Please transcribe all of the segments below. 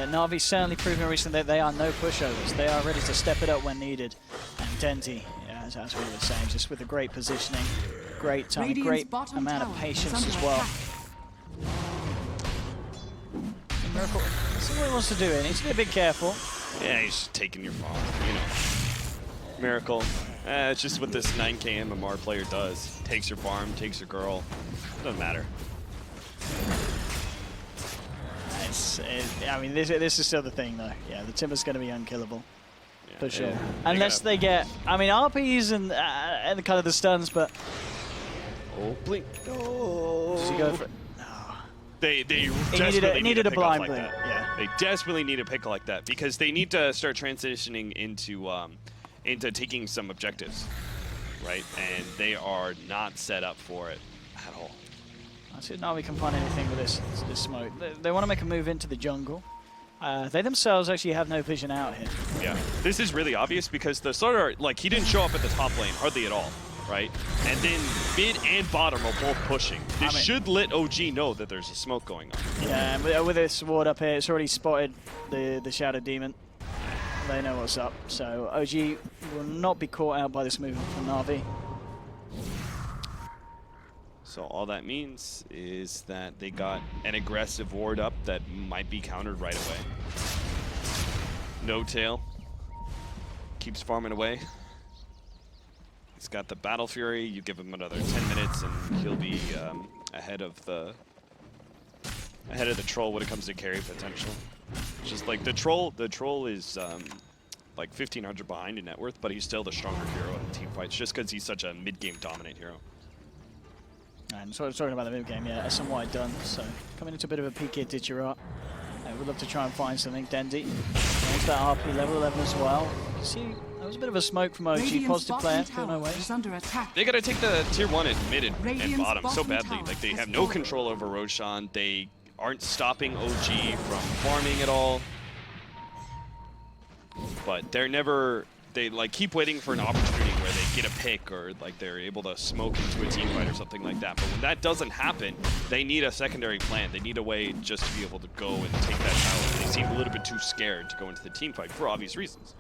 Navi certainly proven recently that they are no pushovers. They are ready to step it up when needed. And Dendy, yeah, as we were saying, just with a great positioning, great timing, great amount of patience as well. Miracle, see what he wants to do here. He needs to be a bit careful. Yeah, he's just taking your farm, you know. Miracle. It's just what this 9K MMR player does. Takes your farm, takes your girl. Doesn't matter. I mean, this is still the thing, though. Yeah, the Timber's going to be unkillable. Yeah, for sure. Yeah. Unless they get, I mean, RPs and kind of the stuns, but... Oh, blink. Oh. Does he go for it? They desperately needed a blind like blink. that. Yeah. They desperately need a pick like that because they need to start transitioning into taking some objectives, right? And they are not set up for it at all. I see now we can find anything with this smoke. They want to make a move into the jungle. They themselves actually have no vision out here. Yeah, this is really obvious because the starter, like, he didn't show up at the top lane hardly at all. Right? And then mid and bottom are both pushing. This should let OG know that there's a smoke going on. Yeah, and with this ward up here, it's already spotted the Shadow Demon. They know what's up. So OG will not be caught out by this movement from Navi. So all that means is that they got an aggressive ward up that might be countered right away. No tail. Keeps farming away. He's got the Battle Fury. You give him another 10 minutes, and he'll be ahead of the troll when it comes to carry potential. Just like the troll is like 1,500 behind in net worth, but he's still the stronger hero in team fights, just because he's such a mid-game dominant hero. And sort of talking about the mid-game, yeah, somewhat done. So coming into a bit of a peak here, Ditcherat. We'd love to try and find something. Dendy, there's that RP level 11 as well. You see. That was a bit of a smoke from OG, positive player, feel no ways. They gotta take the tier 1 at mid and bottom so badly. Like, they have no control over Roshan. They aren't stopping OG from farming at all. But they like keep waiting for an opportunity where they get a pick or like they're able to smoke into a team fight or something like that. But when that doesn't happen, they need a secondary plan. They need a way just to be able to go and take that tower. They seem a little bit too scared to go into the team fight for obvious reasons.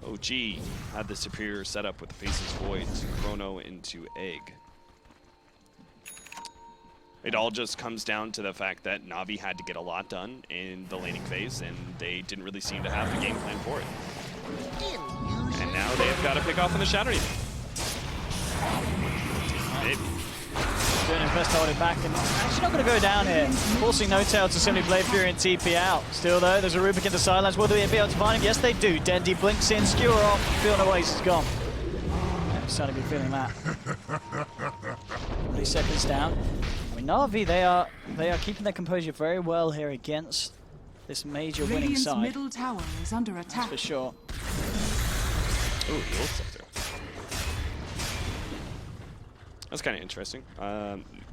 OG had the superior setup with the Faceless Voids, Chrono into Egg. It all just comes down to the fact that Navi had to get a lot done in the laning phase, and they didn't really seem to have the game plan for it. And now they've got to pick off on the Shadow Demon. Doing his best to hold it back, and actually not going to go down here. Forcing No Tail to simply Blade Fury and TP out. Still though, there's a Rubik into Silence. Will they be able to find him? Yes, they do. Dendy blinks in, skewer off, feel no ways, he's gone. I'm starting to be feeling that. 30 seconds down. I mean, Navi, they are keeping their composure very well here against this major winning side. Middle tower is under attack. That's for sure. Ooh, the ult sector. That's kind of interesting.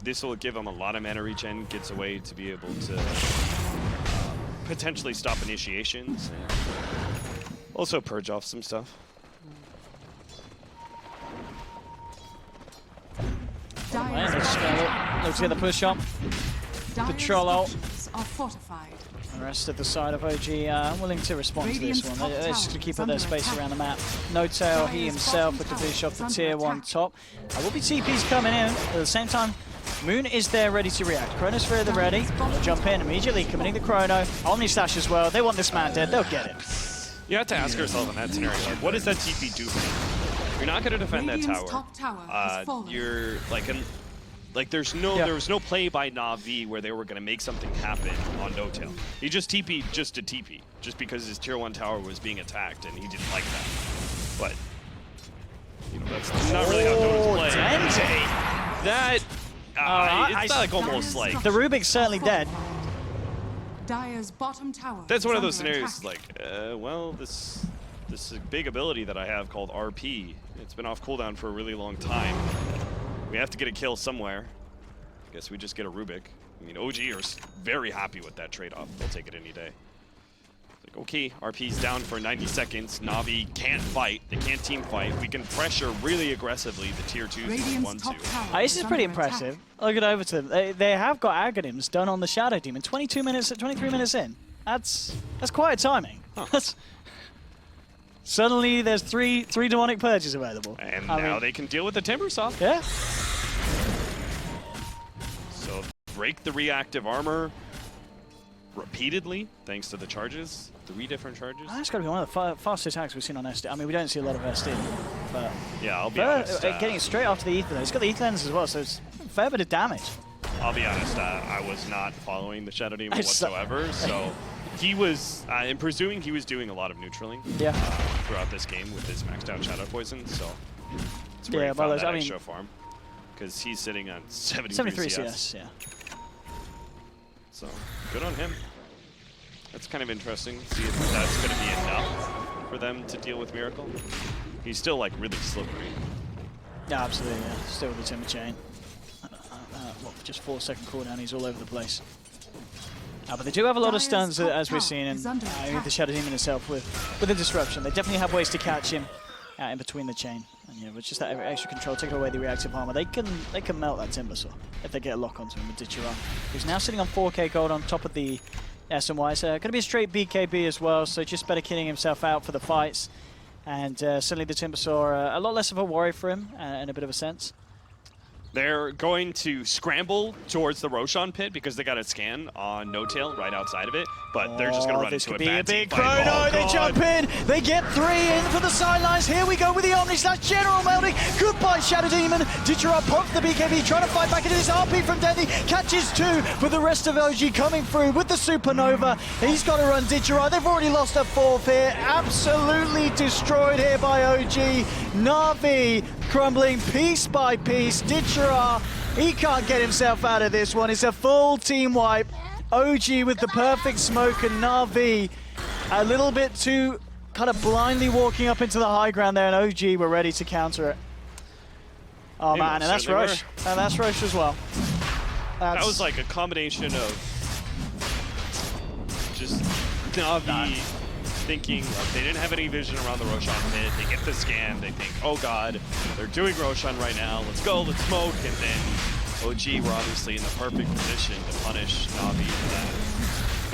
This will give him a lot of mana regen, gets a way to be able to potentially stop initiations, and also purge off some stuff. Let's get the push up. Control out. Are fortified. The rest of the side of OG willing to respond to this one. They're just going to keep up their space around the map. No Tail, he himself with the finish off the tier 1 top. Will be TPs coming in. At the same time, Moon is there ready to react. Chronosphere at the ready. They'll jump in immediately, committing the Chrono. Omni Slash as well. They want this man dead. They'll get it. You have to ask yourself in that scenario, like, what does that TP do for you? You're not going to defend that tower. You're like, there was no play by Navi where they were going to make something happen on No Tail. He just TP'd just to TP, just because his tier 1 tower was being attacked and he didn't like that. But, you know, that's not really how Dota's play. Dendy! That, it's not like almost like... The Rubik's certainly dead. Dire's bottom tower. That's one of those scenarios, like, well, this big ability that I have called RP, it's been off cooldown for a really long time. We have to get a kill somewhere. I guess we just get a Rubik. I mean, OG are very happy with that trade-off. They'll take it any day. Like, okay, RP's down for 90 seconds. Navi can't fight. They can't team fight. We can pressure really aggressively the tier 2s if we want to. This is pretty impressive. Look it over to them. They have got Aghanims done on the Shadow Demon. 23 minutes in. That's quite a timing. Huh. Suddenly there's three demonic purges available. And now they can deal with the Timbersaw. Yeah. So break the reactive armor repeatedly, thanks to the charges. 3 different charges. That's got to be one of the fastest attacks we've seen on SD. I mean, we don't see a lot of SD, but yeah, I'll be honest. Getting it straight after the ether. It's got the ether lens as well, so it's a fair bit of damage. I'll be honest, I was not following the Shadow Demon whatsoever, so he was, I'm presuming he was doing a lot of neutraling throughout this game with his maxed out Shadow Poison, so it's where he found that extra farm, because he's sitting on 73 CS. Yeah. So, good on him. That's kind of interesting, see if that's going to be enough for them to deal with Miracle. He's still like really slippery. Yeah, absolutely, yeah. Still with the Timber Chain. Just 4-second cooldown, he's all over the place. But they do have a lot of stuns, as we've seen, and the Shadow Demon itself with the disruption. They definitely have ways to catch him in between the chain. And yeah, with just that extra control, taking away the reactive armor, they can melt that Timbersaw if they get a lock onto him with Ditchera, who's now sitting on 4k gold on top of the SMY. So going to be a straight BKB as well, so just better kitting himself out for the fights. And certainly the Timbersaw, a lot less of a worry for him in a bit of a sense. They're going to scramble towards the Roshan pit because they got a scan on No Tail right outside of it, but they're just going to run into a bad team fight. Oh, they jump in. They get 3 in for the sidelines. Here we go with the Omni slash General Melding. Goodbye, Shadow Demon. Ditchera pops the BKB, trying to fight back into this RP from Dendy. Catches 2, but the rest of OG coming through with the Supernova. He's got to run Ditchera. They've already lost a 4th here. Absolutely destroyed here by OG. Navi crumbling piece by piece. Ditchera, he can't get himself out of this one. It's a full team wipe. OG with the perfect smoke, and Navi a little bit too kind of blindly walking up into the high ground there, and OG were ready to counter it. Oh man, and that's Roche. And that's Roche as well. That was like a combination of just Navi thinking they didn't have any vision around the Roshan pit. They get the scan, they think, oh god, they're doing Roshan right now, let's go, let's smoke, and then OG were obviously in the perfect position to punish Navi for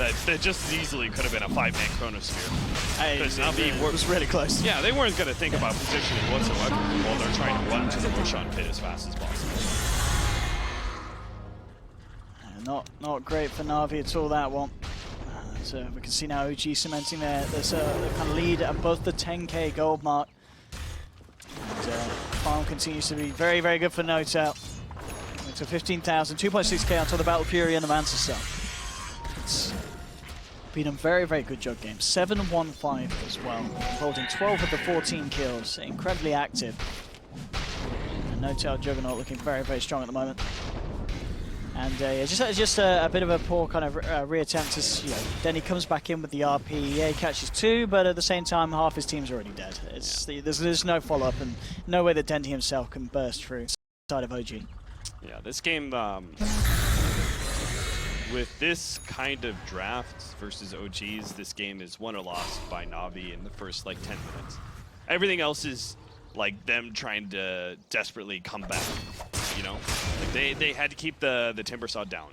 that. That just as easily could have been a 5-man Chronosphere. Because Navi was really close. Yeah, they weren't going to think about positioning whatsoever while they're trying to run to the Roshan pit as fast as possible. Not great for Navi at all, that one. So we can see now OG cementing their kind of lead above the 10k gold mark. And farm continues to be very, very good for No Tail. To 15,000, 2.6k onto the Battle Fury and the Mantis Cell. It's been a very, very good jug game. 7-1-5 as well, holding 12 of the 14 kills. Incredibly active. And No Tail Juggernaut looking very, very strong at the moment. And yeah, just a bit of a poor kind of reattempt as then he comes back in with the RP. Yeah, he catches 2, but at the same time, half his team's already dead. There's no follow-up and no way that Dendy himself can burst through side of OG. Yeah, this game, with this kind of draft versus OGs, this game is won or lost by Navi in the first, like, 10 minutes. Everything else is, like, them trying to desperately come back, you know? Like, they had to keep the Timbersaw down.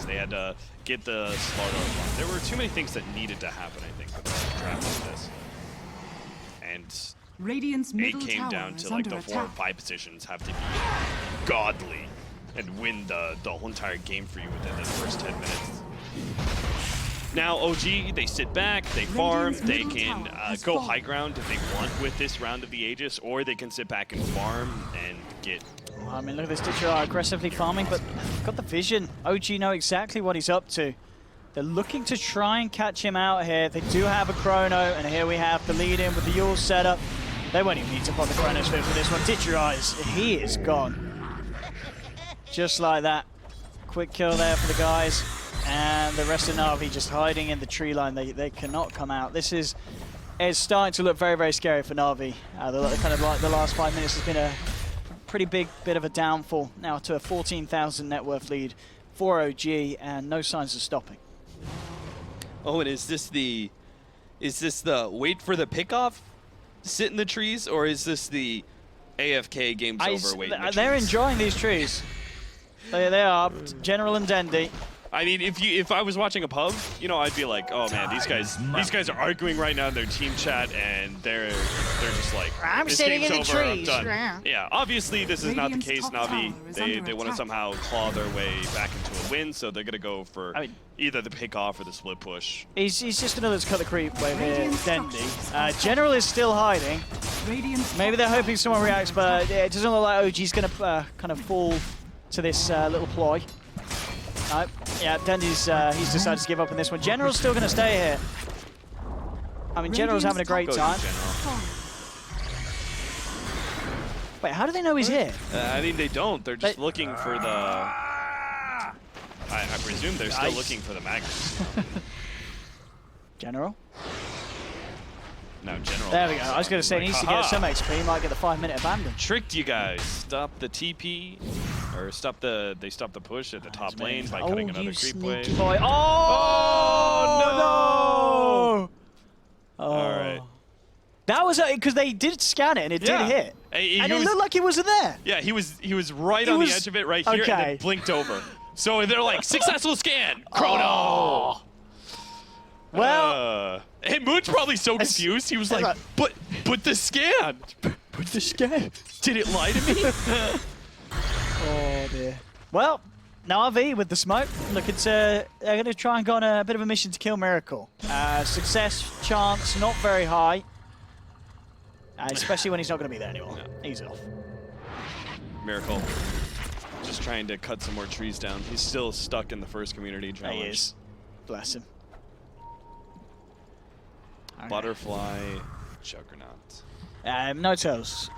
They had to get the Sparta up. There were too many things that needed to happen, I think, for the draft like this. And Radiant's middle it came tower down is to like under the 4 or attack. 5 positions have to be godly and win the whole entire game for you within the first 10 minutes. Now OG, they sit back, they farm, they can go high ground if they want with this round of the Aegis, or they can sit back and farm and get... Well, I mean, look at this Ditchera aggressively farming, but they've got the vision. OG know exactly what he's up to. They're looking to try and catch him out here. They do have a chrono, and here we have the lead in with the Yule setup. They won't even need to pop the chronosphere for this one. Ditchera he is gone. Just like that. Quick kill there for the guys. And the rest of Navi just hiding in the tree line. They cannot come out. This is starting to look very, very scary for Navi. Kind of like the last 5 minutes has been a pretty big bit of a downfall. Now to a 14,000 net worth lead for OG, and no signs of stopping. Oh, and is this the wait for the pickoff, sit in the trees, or is this the AFK game's over wait in the trees? They're enjoying these trees. They are, General and Dendy. I mean, if I was watching a pub, you know, I'd be like, oh man, these guys are arguing right now in their team chat, and they're just like, I'm this sitting game's in the over, I'm trees. done. Yeah, obviously this is not the Radiant's case. top Navi, tower is they under want to attack. somehow claw their way back into a win, so they're gonna go for I mean- either the pick off or the split push. He's just another to cut the creep wave here, Radiant Dendi. structures are General is still hiding. Radiant's Maybe they're top hoping someone reacts, but it doesn't look like OG's going to kind of fall to this little ploy. No, yeah, Dendi's he's decided to give up on this one. General's still going to stay here. I mean, General's having a great Go to time. General. Wait, how do they know he's here? I mean, they don't. They're just They- looking for the. I presume they're still Nice. looking for the Magnus. General? No, General. There we go. I was going to say, he needs to get some XP. He might get the 5-minute abandon. Tricked you guys. Stop the TP, or stop the. They stopped the push at the top lane by cutting another you creep sneaky wave. boy. Oh, no! All right. That was because they did scan it and it Yeah. did hit. He And it was- looked like it wasn't there. Yeah, he was right It on was- the edge of it right here, and okay. then blinked over. So they're like, successful scan, Chrono. Well, And Moon's probably so confused. He was it's like, but the scan. But the scan. Did it lie to me? Oh dear. Well, Navi with the smoke. Look, they're going to try and go on a bit of a mission to kill Miracle. Success chance not very high, especially when he's not going to be there anymore. He's off. Miracle. Just trying to cut some more trees down. He's still stuck in the first community challenge. He is. Bless him. Butterfly, Juggernaut. No tails.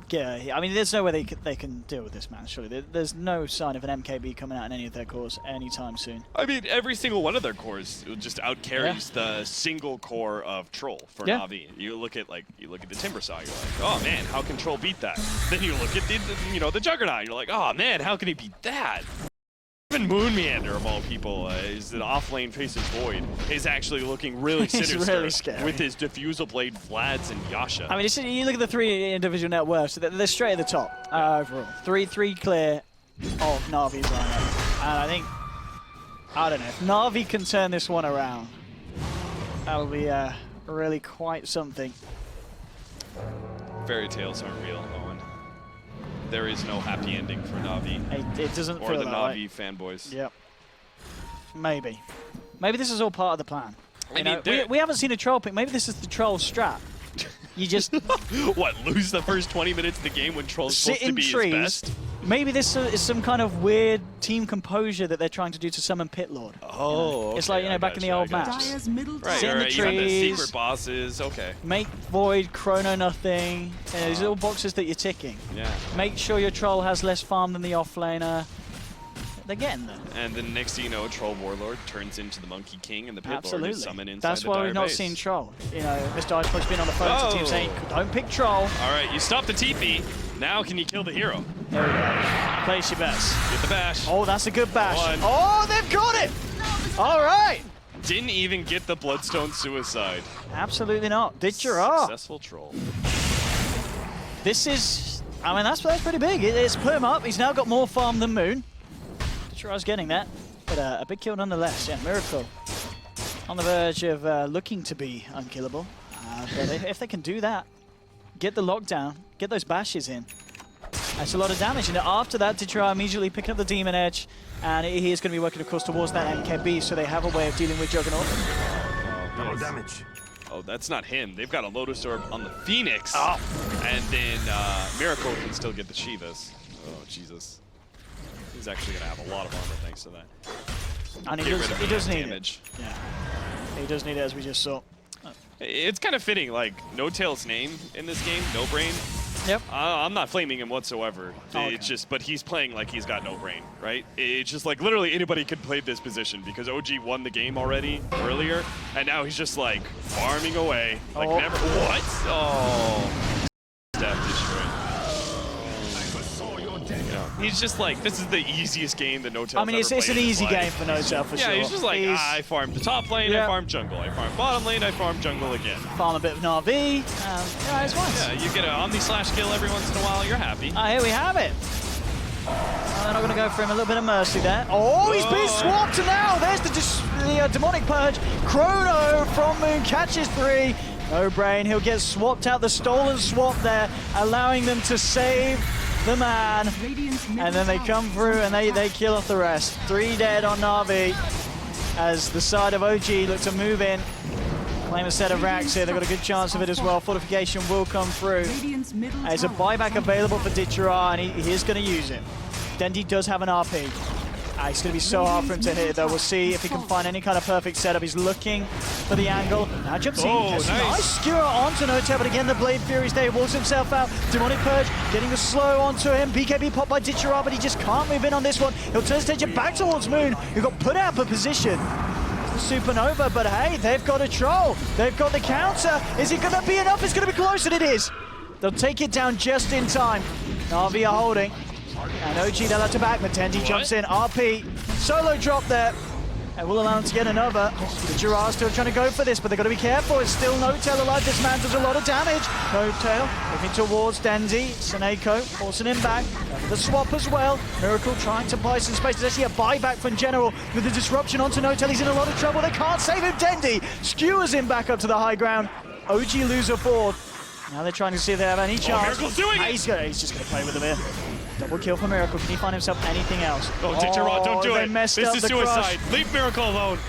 Yeah, I mean, there's no way they can deal with this, man. Surely there's no sign of an MKB coming out in any of their cores anytime soon. I mean, every single one of their cores just outcarries the single core of Troll for Yeah. Navi. You look at the Timber Saw, you're like, oh man, how can Troll beat that? Then you look at the Juggernaut, you're like, oh man, how can he beat that? Even Moon Meander, of all people, is an off-lane faces Void, is actually looking really He's sinister really scary. with his Diffusal Blade Vlads and Yasha. I mean, you look at the 3 individual net worths, they're straight at the top overall. Three clear of Navi's lineup. And I think, I don't know, if Navi can turn this one around, that'll be really quite something. Fairy tales aren't real, Owen. There is no happy ending for Navi It doesn't or feel the that Navi way. fanboys. Yep. Maybe. Maybe this is all part of the plan. I mean, We haven't seen a troll pick. Maybe this is the troll strat. You just What, lose the first 20 minutes of the game when Troll's sit supposed to in be his trees. best? Maybe this is some kind of weird team composure that they're trying to do to summon Pit Lord. Oh, It's like, back in the old maps. Dire's middle Right, tower Sit in the right, you got the trees. secret bosses, okay. Make Void, Chrono nothing. These little boxes that you're ticking. Yeah. Make sure your troll has less farm than the offlaner. They're getting there. And then next thing you know, Troll Warlord turns into the Monkey King and the Pit Lord Absolutely. is summoned inside That's the why Dire we've not base. seen Troll. Mr. Icepuck's been on the phone to team Oh. saying, don't pick Troll. All right, you stop the TP. Now can you kill the hero? There we go. Place your bets. Get the bash. Oh, that's a good bash. One. Oh, they've got it! All right. Didn't even get the Bloodstone Suicide. Absolutely not. Did Gerard. Successful Troll. This is, I mean, that's pretty big. It's put him up. He's now got more farm than Moon. Gerard's getting that. But a big kill nonetheless. Yeah, Miracle on the verge of looking to be unkillable. But if they can do that, get the lockdown, get those bashes in, that's a lot of damage. And after that, Detroit immediately picking up the Demon Edge. And he is going to be working, of course, towards that MKB, so they have a way of dealing with Juggernaut. Double damage. Oh, that's not him. They've got a Lotus Orb on the Phoenix. Oh. And then Miracle can still get the Shivas. Oh, Jesus. He's actually going to have a lot of armor thanks to that. And Get rid of he the does need damage. it. Yeah. He does need it, as we just saw. It's kind of fitting, like, No Tail's name in this game, No Brain. Yep. I'm not flaming him whatsoever. Oh, okay. It's just, but he's playing like he's got no brain, right? It's just like literally anybody could play this position because OG won the game already earlier, and now he's just like farming away, like Oh. never. What? Oh, Death destroyed. He's just like, this is the easiest game that No Tail's I mean, it's ever an played in his easy life. game for No Tail, for Yeah, sure. he's just like, I farmed the top lane, Yeah. I farmed jungle, I farmed bottom lane, I farmed jungle again. Farm a bit of Navi. Yeah, it's nice. Yeah, you get an Omni slash kill every once in a while, you're happy. Here we have it. they're not going to go for him. A little bit of mercy there. Oh, he's been swapped now. There's the demonic purge. Chrono from Moon catches 3. No brain. He'll get swapped out. The stolen swap there, allowing them to save the man. And then they come through and they kill off the rest. 3 dead on Navi as the side of OG look to move in. Claim a set of racks here. They've got a good chance of it as well. Fortification will come through. There's a buyback available for Ditchera, and he is going to use it. Dendi does have an RP. It's going to be so hard for him to hit, though. We'll see if he can find any kind of perfect setup. He's looking for the angle. Now jumps in. Nice skewer onto Notail, but again, the Blade Fury's there. He walks himself out. Demonic Purge getting the slow onto him. BKB popped by Ditchera, but he just can't move in on this one. He'll turn stage it back towards Moon, who got put out of position. Supernova, but hey, they've got a troll. They've got the counter. Is it going to be enough? It's going to be close, and it is. They'll take it down just in time. Navi are holding. And OG, they'll have to back. Matendi jumps in. RP. Solo drop there. And will allow them to get another. Gerard's still trying to go for this, but they've got to be careful. It's still Notail alive. This man does a lot of damage. Notail looking towards Dendi. Seneko forcing him back. The swap as well. Miracle trying to buy some space. There's actually a buyback from General with the disruption onto Notail. He's in a lot of trouble. They can't save him. Dendi skewers him back up to the high ground. OG lose a board. Now they're trying to see if they have any chance. Miracle's doing it! He's just going to play with him here. Double kill for Miracle. Can he find himself anything else? Oh, Ditchera, don't do it. This is suicide. Crush. Leave Miracle alone.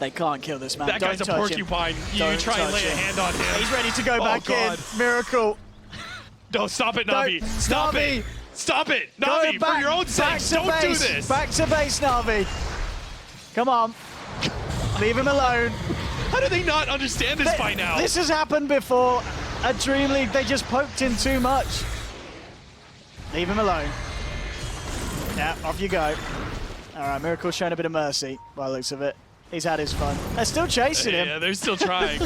They can't kill this man. That guy's a porcupine. You try and lay a hand on him. He's ready to go back in. Miracle. No, stop it, Navi. Stop it. Stop it. Navi, for your own sake, don't do this. Back to base, Navi. Come on. Leave him alone. How do they not understand this by now? This has happened before. At Dream League, they just poked him too much. Leave him alone. Yeah, off you go. All right, Miracle's showing a bit of mercy by the looks of it. He's had his fun. They're still chasing him. Yeah, they're still trying.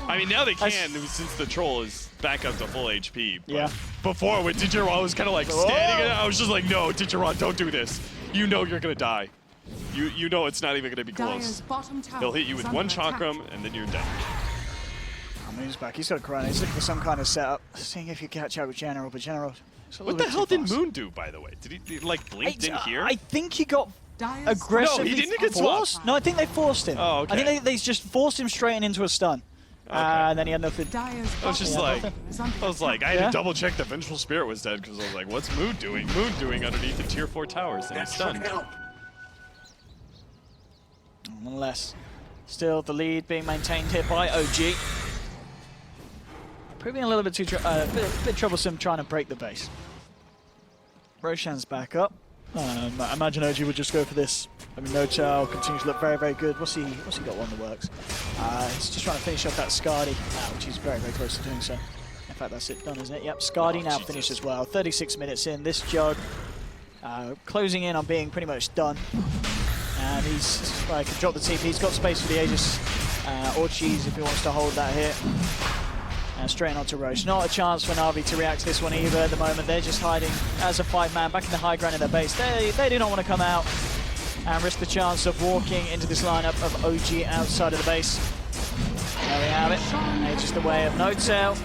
I mean, now they can since the troll is back up to full HP. But yeah. Before, when Ditchera was kind of like standing, I was just like, no, Ditchera, don't do this. You know you're going to die. You know it's not even going to be close. He'll hit you with one chakram, and then you're dead. Moon's back. He's got a Chrono. He's looking for some kind of setup, seeing if you can catch out with General, but General... What the hell did Moon do, by the way? Did he like, blinked in here? I think he got aggressively No, he didn't get forced. swapped. No, I think they forced him. Oh, okay. I think they just forced him straight into a stun. Okay. And then he had nothing. I was just like, I had to double check the Vengeful Spirit was dead, because I was like, what's Moon doing? Moon doing underneath the tier 4 towers, and he's stunned. Nonetheless, still the lead being maintained here by OG. Proving a little bit too bit troublesome trying to break the base. Roshan's back up. I imagine OG would just go for this. I mean, Notail continues to look very, very good. What's he got on the works? He's just trying to finish off that Skadi, which he's very, very close to doing so. In fact, that's it done, isn't it? Yep, Skadi now finished as well. 36 minutes in. This Jug closing in on being pretty much done. And he's like, can drop the TP. He's got space for the Aegis or Cheese if he wants to hold that here. And straight onto Roche. Not a chance for Navi to react to this one either at the moment. They're just hiding as a 5-man back in the high ground in their base. They do not want to come out and risk the chance of walking into this lineup of OG outside of the base. There we have it. Aegis the way of Notail.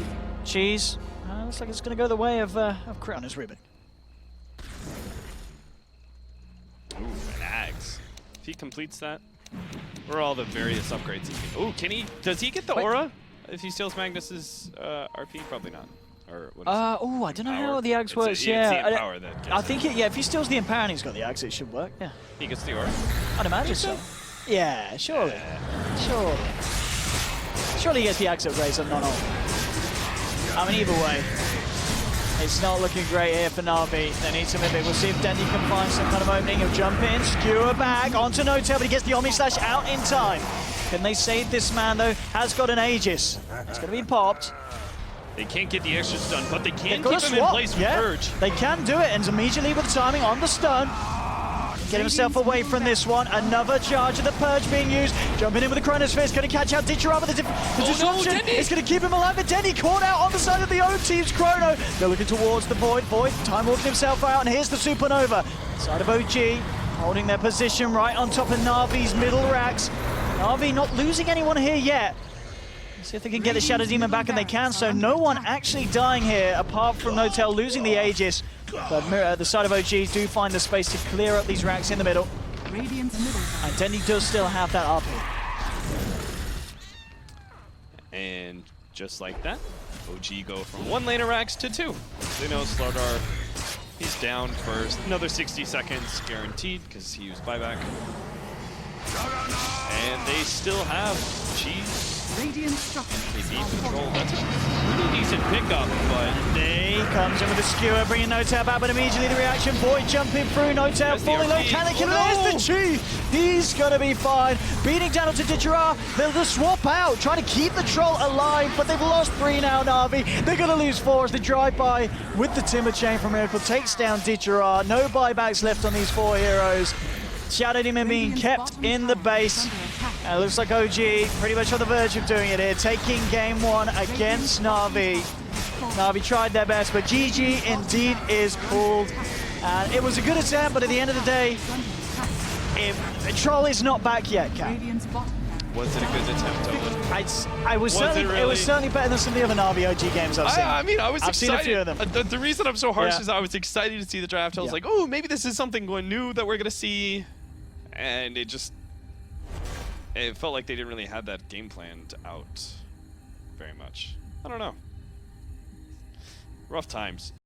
Cheese. Looks like it's going to go the way of Crit on his Rubik. Ooh, an Axe. If he completes that, or all the various upgrades he can. Ooh, can he? Does he get the aura? If he steals Magnus's RP, probably not. Or what is it? Oh, I don't know how the Axe works. It's Yeah, the Empower that gets I think if he steals the Empower and he's got the Axe, it should work. Yeah, he gets the aura. I'd imagine so. Yeah, surely. Surely he gets the Axe upgrades and not all. I mean, either way, it's not looking great here for Navi. They need to mimic. We'll see if Dendi can find some kind of opening. He'll jump in, skewer back onto Notail, but he gets the Omni Slash out in time. Can they save this man, though? Has got an Aegis. It's going to be popped. They can't get the extra stun, but they can keep him in place with Purge. They can do it, and immediately with the timing on the stun. Get himself away from this one. Another charge of the Purge being used. Jumping in with the Chronosphere. It's going to catch out Ditchera, but the disruption is going to keep him alive. But Dendi caught out on the side of the own team's Chrono. They're looking towards the Void. Void time walking himself out, and here's the Supernova. Side of OG holding their position right on top of Navi's middle racks. Navi not losing anyone here yet. See if they can get the Shadow Demon back, and they can. So no one actually dying here, apart from Notel losing the Aegis. But the side of OG do find the space to clear up these racks in the middle. Radiant's middle And Dendy does still have that up. And just like that, OG go from 1 lane of racks to 2. They know Slardar, he's down first. Another 60 seconds guaranteed because he used buyback. And they still have cheese. Radiant structures They beat are control. fortified. That's a pretty decent pickup, but They comes in with the skewer, bringing Notel back, but immediately the reaction. Void jumping through, Notel There's the falling low. RP. Can they kill? Oh, There's the Chi. He's gonna be fine. Beating down to Ditchera. They'll just swap out, trying to keep the troll alive, but they've lost 3 now, Navi. They're gonna lose 4 as they drive by with the Timber Chain from Miracle. Takes down Ditchera. No buybacks left on these 4 heroes. Shadow Demon being Radiant's kept bottom in the tower base. is under attack. And it looks like OG pretty much on the verge of doing it here, taking game 1 against Navi. Navi tried their best, but GG indeed is called. And it was a good attempt, but at the end of the day, Troll is not back yet, Cap. Radiant's bottom tower. was it a good attempt, Owen? It was certainly better than some of the other Navi OG games I've seen. I mean, I was I've excited. seen a few of them. The reason I'm so harsh Yeah. is I was excited to see the draft. I was Yeah. like, oh, maybe this is something new that we're going to see. And it felt like they didn't really have that game planned out very much. I don't know. Rough times.